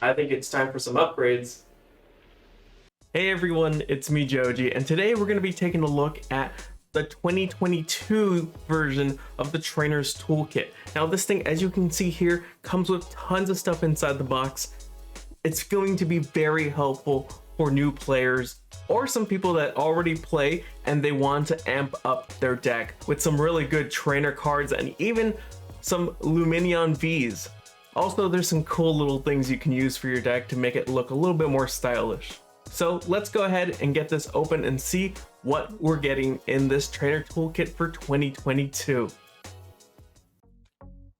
I think it's time for some upgrades. Hey everyone, it's me Joji, and today we're going to be taking a look at the 2022 version of the Trainer's Toolkit. Now this thing, as you can see here, comes with tons of stuff inside the box. It's going to be very helpful for new players or some people that already play and they want to amp up their deck with some really good trainer cards and even some Lumineon Vs. Also, there's some cool little things you can use for your deck to make it look a little bit more stylish. So let's go ahead and get this open and see what we're getting in this Trainer Toolkit for 2022.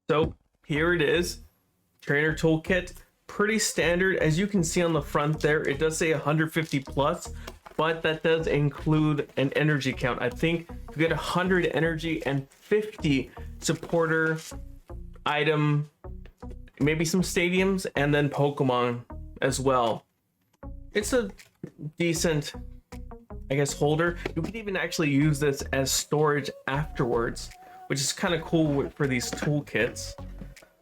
So here it is, Trainer Toolkit. Pretty standard. As you can see on the front there, it does say 150 plus, but that does include an energy count. I think you get 100 energy and 50 supporter item, maybe some stadiums, and then Pokemon as well. It's a decent, I guess, holder. You could even actually use this as storage afterwards, which is kind of cool for these toolkits.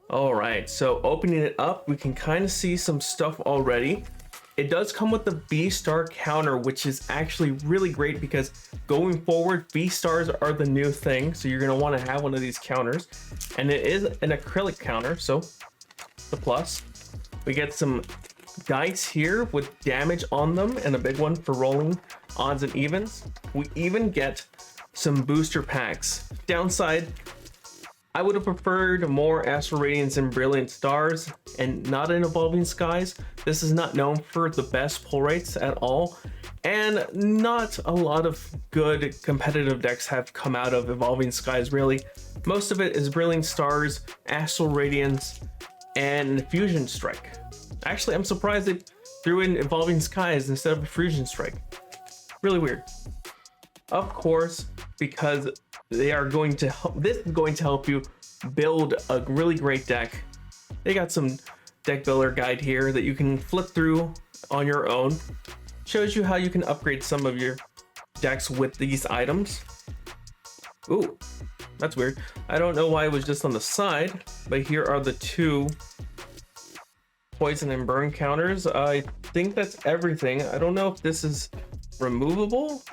All right, so opening it up, we can kind of see some stuff already. It does come with the B-Star counter, which is actually really great because going forward, B-Stars are the new thing. So you're gonna wanna have one of these counters. And it is an acrylic counter, so the plus. We get some dice here with damage on them and a big one for rolling odds and evens. We even get some booster packs. Downside, I would have preferred more Astral Radiance and Brilliant Stars and not an Evolving Skies. This is not known for the best pull rates at all, and not a lot of good competitive decks have come out of Evolving Skies really. Most of it is Brilliant Stars, Astral Radiance, and Fusion Strike. Actually, I'm surprised they threw in Evolving Skies instead of a Fusion Strike. Really weird. Of course, because they are going to help, this is going to help you build a really great deck. They got some deck builder guide here that you can flip through on your own. Shows you how you can upgrade some of your decks with these items. Ooh, that's weird. I don't know why it was just on the side, but here are the two poison and burn counters. I think that's everything. I don't know if this is removable.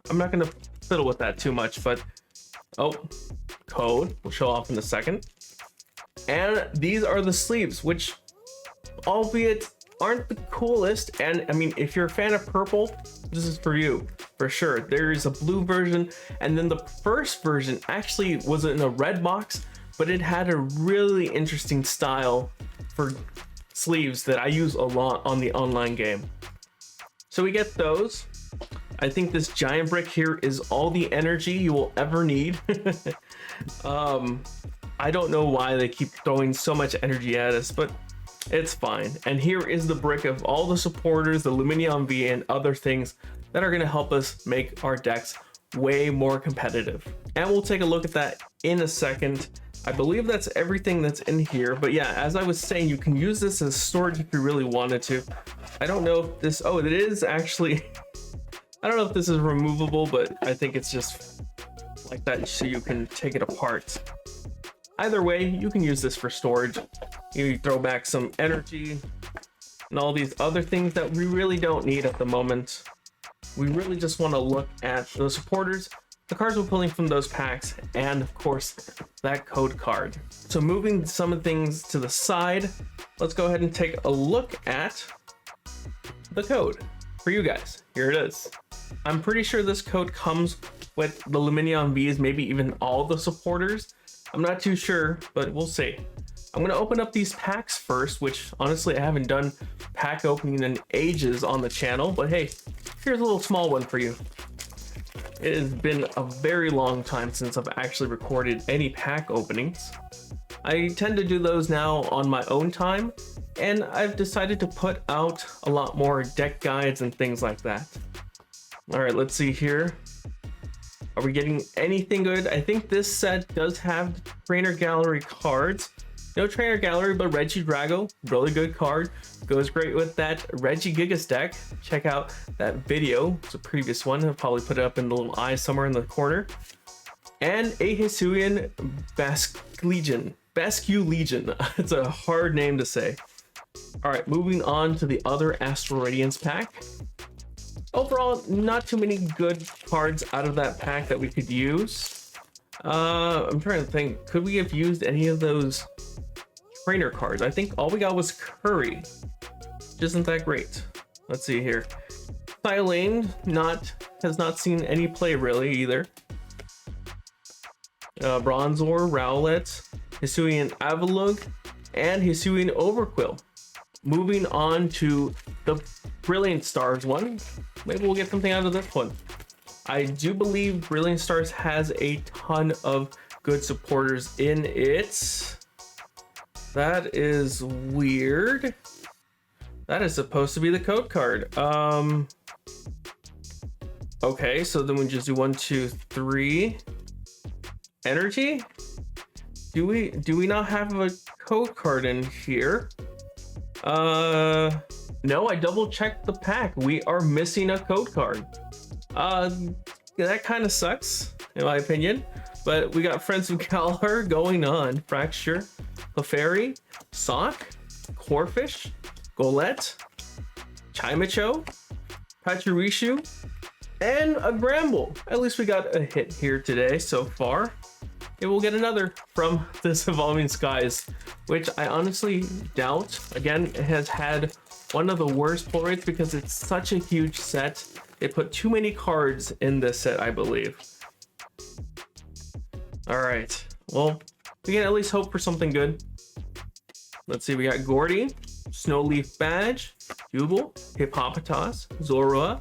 I'm not gonna fiddle with that too much, but oh, code will show off in a second. And these are the sleeves, which albeit aren't the coolest. And I mean, if you're a fan of purple, this is for you for sure. There is a blue version, and then the first version actually was in a red box, but it had a really interesting style for sleeves that I use a lot on the online game. So we get those. I think this giant brick here is all the energy you will ever need. I don't know why they keep throwing so much energy at us, but it's fine. And here is the brick of all the supporters, the Lumineon V, and other things that are going to help us make our decks way more competitive. And we'll take a look at that in a second. I believe that's everything that's in here, but yeah, as I was saying, you can use this as storage if you really wanted to. I don't know if this, oh, it is actually, I don't know if this is removable, but I think it's just like that so you can take it apart. Either way, you can use this for storage. You throw back some energy and all these other things that we really don't need at the moment. We really just want to look at the supporters, the cards we're pulling from those packs, and of course, that code card. So moving some of the things to the side, let's go ahead and take a look at the code for you guys. Here it is. I'm pretty sure this code comes with the Lumineon Vs, maybe even all the supporters. I'm not too sure, but we'll see. I'm gonna open up these packs first, which honestly I haven't done pack opening in ages on the channel, but hey, here's a little small one for you. It has been a very long time since I've actually recorded any pack openings. I tend to do those now on my own time, and I've decided to put out a lot more deck guides and things like that. All right, let's see here. Are we getting anything good? I think this set does have Trainer Gallery cards. No Trainer Gallery, but Regigigas, really good card. Goes great with that Regigigas deck. Check out that video. It's a previous one. I'll probably put it up in the little eye somewhere in the corner. And a Hisuian Basque Legion. It's a hard name to say. All right, moving on to the other Astral Radiance pack. Overall, not too many good cards out of that pack that we could use. I'm trying to think, could we have used any of those trainer cards? I think all we got was Curry, which isn't that great. Let's see here. Silane has not seen any play really either. Bronzor, Rowlet, Hisuian Avalugg, and Hisuian Overquill. Moving on to the Brilliant Stars one. Maybe we'll get something out of this one. I do believe Brilliant Stars has a ton of good supporters in it. That is weird. That is supposed to be the code card. Okay, so then we just do 1, 2, 3. Energy? Do we not have a code card in here? No, I double checked the pack. We are missing a code card. That kind of sucks, in my opinion. But we got Friends of Galar going on. Fracture, Clefairy, Sock, Corfish, Golett, Chimecho, Pachirisu, and a Gramble. At least we got a hit here today so far. Maybe we'll get another from this Evolving Skies, which I honestly doubt. Again, it has had one of the worst pull rates because it's such a huge set. They put too many cards in this set, I believe. All right, well, we can at least hope for something good. Let's see, we got Gordy, Snowleaf Badge, Jubal, Hippopotas, Zorua,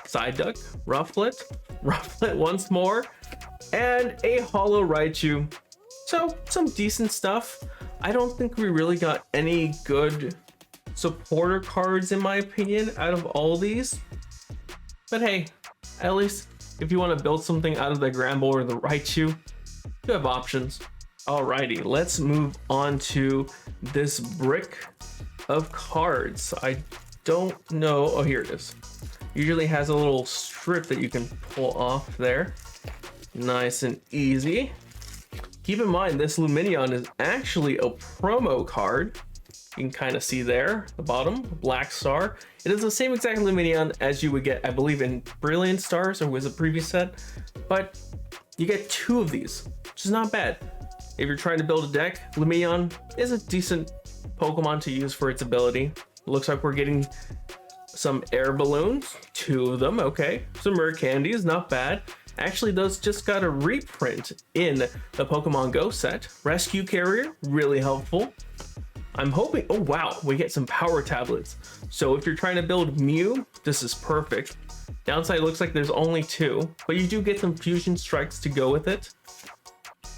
Psyduck, Rufflet once more, and a Hollow Raichu. So some decent stuff. I don't think we really got any good supporter cards in my opinion out of all these. But hey, at least if you want to build something out of the Gramble or the Raichu, you have options. Alrighty, let's move on to this brick of cards. I don't know. Oh, here it is. Usually has a little strip that you can pull off there. Nice and easy. Keep in mind, this Lumineon is actually a promo card. You can kind of see there, the bottom, Black Star. It is the same exact Lumineon as you would get, I believe, in Brilliant Stars or was a previous set, but you get 2 of these, which is not bad. If you're trying to build a deck, Lumineon is a decent Pokemon to use for its ability. Looks like we're getting some air balloons, 2 of them, okay. Some rare candies, not bad. Actually, those just got a reprint in the Pokemon Go set. Rescue Carrier, really helpful. I'm hoping, oh wow, we get some power tablets. So if you're trying to build Mew, this is perfect. Downside looks like there's only 2, but you do get some fusion strikes to go with it.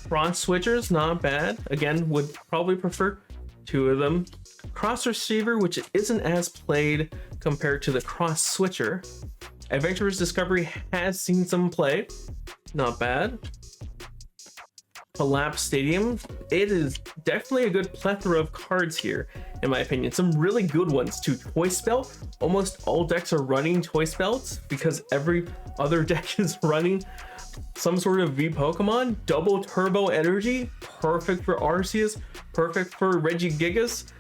Cross switchers, not bad. Again, would probably prefer 2 of them. Cross receiver, which isn't as played compared to the cross switcher. Adventurer's Discovery has seen some play, not bad. Collapse Stadium, it is definitely a good plethora of cards here, in my opinion. Some really good ones too. Toy Spell, almost all decks are running Toy Spells because every other deck is running some sort of V Pokemon. Double Turbo Energy, perfect for Arceus, perfect for Regigigas.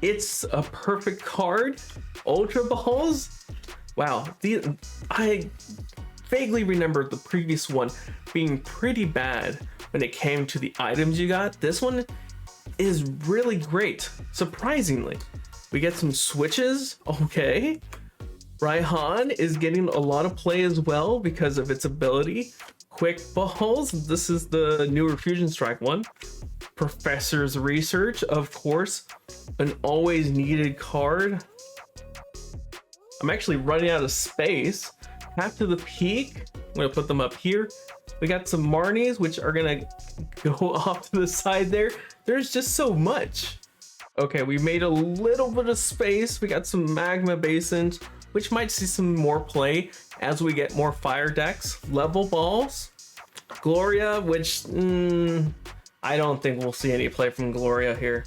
It's a perfect card. Ultra Balls, wow, I vaguely remember the previous one being pretty bad when it came to the items you got. This one is really great, surprisingly. We get some switches, okay. Raihan is getting a lot of play as well because of its ability. Quick Balls, this is the newer Fusion Strike one. Professor's Research, of course, an always needed card. I'm actually running out of space. Half to the Peak, I'm gonna put them up here. We got some Marnies, which are gonna go off to the side there. There's just so much. Okay, we made a little bit of space. We got some Magma Basins, which might see some more play as we get more fire decks. Level Balls, Gloria, which I don't think we'll see any play from Gloria here.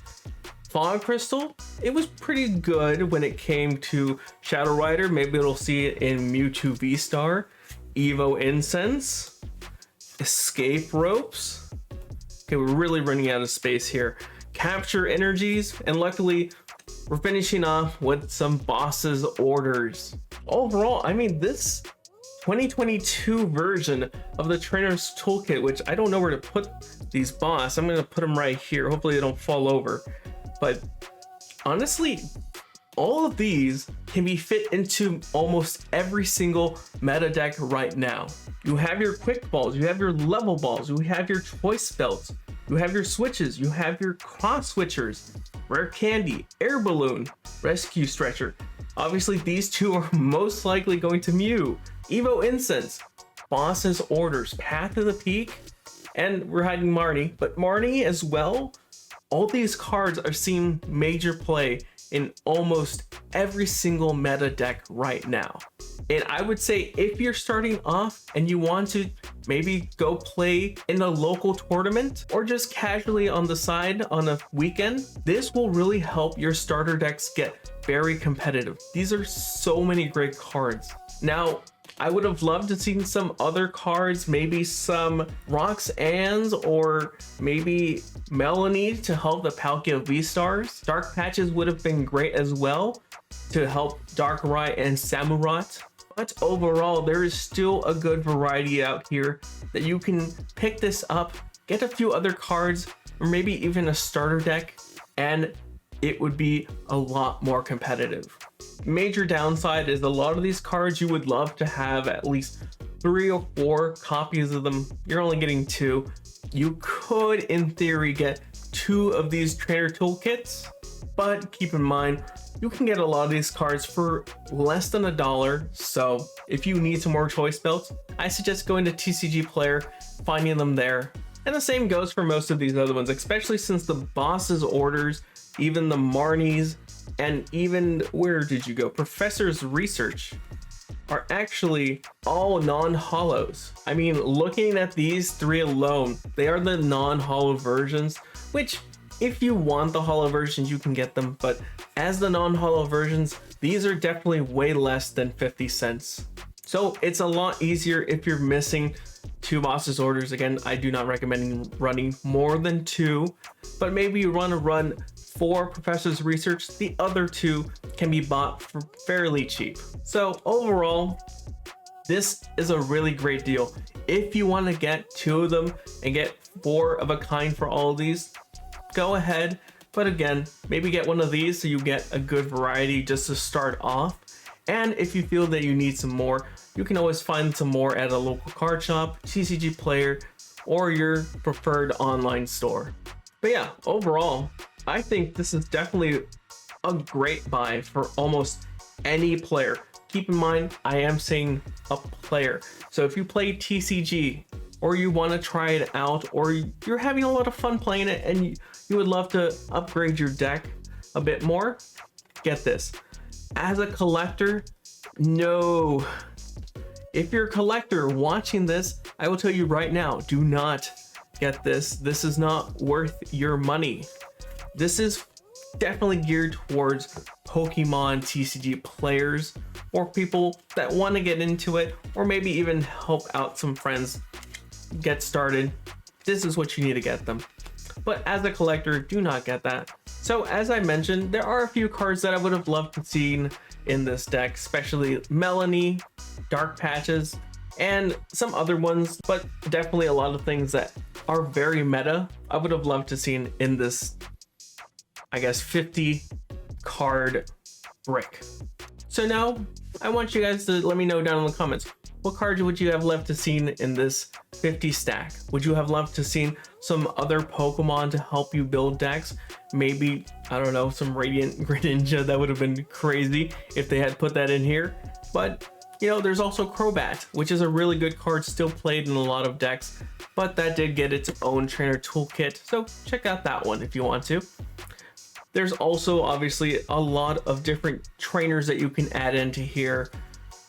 Fog Crystal, it was pretty good when it came to Shadow Rider. Maybe it'll see it in Mewtwo V-Star. Evo Incense, Escape Ropes. Okay, we're really running out of space here. Capture Energies, and luckily we're finishing off with some boss's orders. Overall, I mean, this 2022 version of the Trainer's Toolkit, which I don't know where to put these boss. I'm going to put them right here. Hopefully they don't fall over. But honestly, all of these can be fit into almost every single meta deck right now. You have your quick balls, you have your level balls, you have your choice belts, you have your switches, you have your cross switchers, rare candy, air balloon, rescue stretcher. Obviously these two are most likely going to Mew, Evo Incense, Boss's Orders, Path of the Peak, and we're hiding Marnie, but Marnie as well. All these cards are seeing major play in almost every single meta deck right now. And I would say if you're starting off and you want to maybe go play in a local tournament or just casually on the side on a weekend, this will really help your starter decks get very competitive. These are so many great cards. Now, I would have loved to see some other cards, maybe some Roxanne's or maybe Melanie to help the Palkia V-Stars. Dark Patches would have been great as well to help Darkrai and Samurott. But overall, there is still a good variety out here that you can pick this up, get a few other cards, or maybe even a starter deck, and it would be a lot more competitive. Major downside is a lot of these cards you would love to have at least 3 or 4 copies of them. You're only getting 2. You could, in theory, get 2 of these trainer toolkits, but keep in mind, you can get a lot of these cards for less than $1. So if you need some more choice belts, I suggest going to TCGPlayer, finding them there. And the same goes for most of these other ones, especially since the boss's orders, even the Marnies, and even, where did you go? Professor's Research are actually all non-holos. I mean, looking at these 3 alone, they are the non-holo versions, which if you want the holo versions, you can get them. But as the non-holo versions, these are definitely way less than 50 cents. So it's a lot easier if you're missing 2 boss's orders. Again, I do not recommend running more than 2, but maybe you want to run 4 Professor's Research. The other 2 can be bought for fairly cheap. So overall, this is a really great deal. If you want to get 2 of them and get 4 of a kind for all of these, go ahead. But again, maybe get one of these so you get a good variety just to start off. And if you feel that you need some more, you can always find some more at a local card shop, TCGPlayer, or your preferred online store. But yeah, overall, I think this is definitely a great buy for almost any player. Keep in mind, I am saying a player. So if you play TCG or you want to try it out, or you're having a lot of fun playing it and you would love to upgrade your deck a bit more, get this. As a collector, no. If you're a collector watching this, I will tell you right now, do not get this. This is not worth your money. This is definitely geared towards Pokemon TCG players or people that want to get into it, or maybe even help out some friends get started. This is what you need to get them. But as a collector, do not get that. So as I mentioned, there are a few cards that I would have loved to see in this deck, especially Melanie, Dark Patches, and some other ones, but definitely a lot of things that are very meta. I would have loved to see in this, I guess, 50 card brick. So now I want you guys to let me know down in the comments, what cards would you have loved to see in this 50 stack? Would you have loved to see some other Pokemon to help you build decks? Maybe, I don't know, some Radiant Greninja. That would have been crazy if they had put that in here. But, you know, there's also Crobat, which is a really good card, still played in a lot of decks, but that did get its own trainer toolkit. So check out that one if you want to. There's also obviously a lot of different trainers that you can add into here.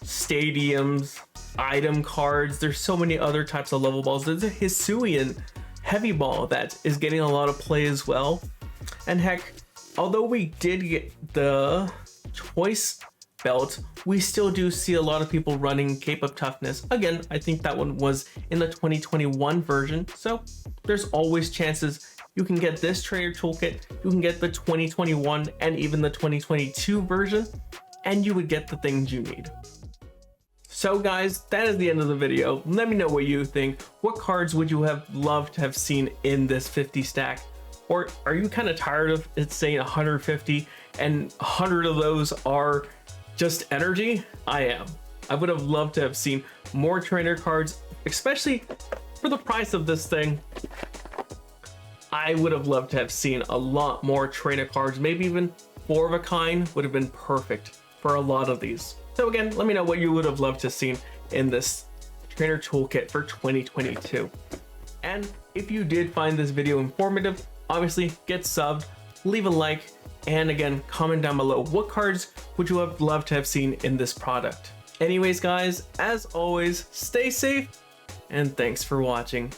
Stadiums, item cards, there's so many other types of level balls. There's a Hisuian heavy ball that is getting a lot of play as well. And heck, although we did get the choice belt, we still do see a lot of people running Cape of Toughness. Again, I think that one was in the 2021 version, so there's always chances you can get this trainer toolkit, you can get the 2021 and even the 2022 version, and you would get the things you need. So guys, that is the end of the video. Let me know what you think. What cards would you have loved to have seen in this 50 stack? Or are you kind of tired of it saying 150 and 100 of those are just energy? I am. I would have loved to have seen more trainer cards, especially for the price of this thing. I would have loved to have seen a lot more trainer cards, maybe even 4 of a kind would have been perfect for a lot of these. So again, let me know what you would have loved to see in this trainer toolkit for 2022. And if you did find this video informative, obviously get subbed, leave a like, and again, comment down below what cards would you have loved to have seen in this product. Anyways guys, as always, stay safe and thanks for watching.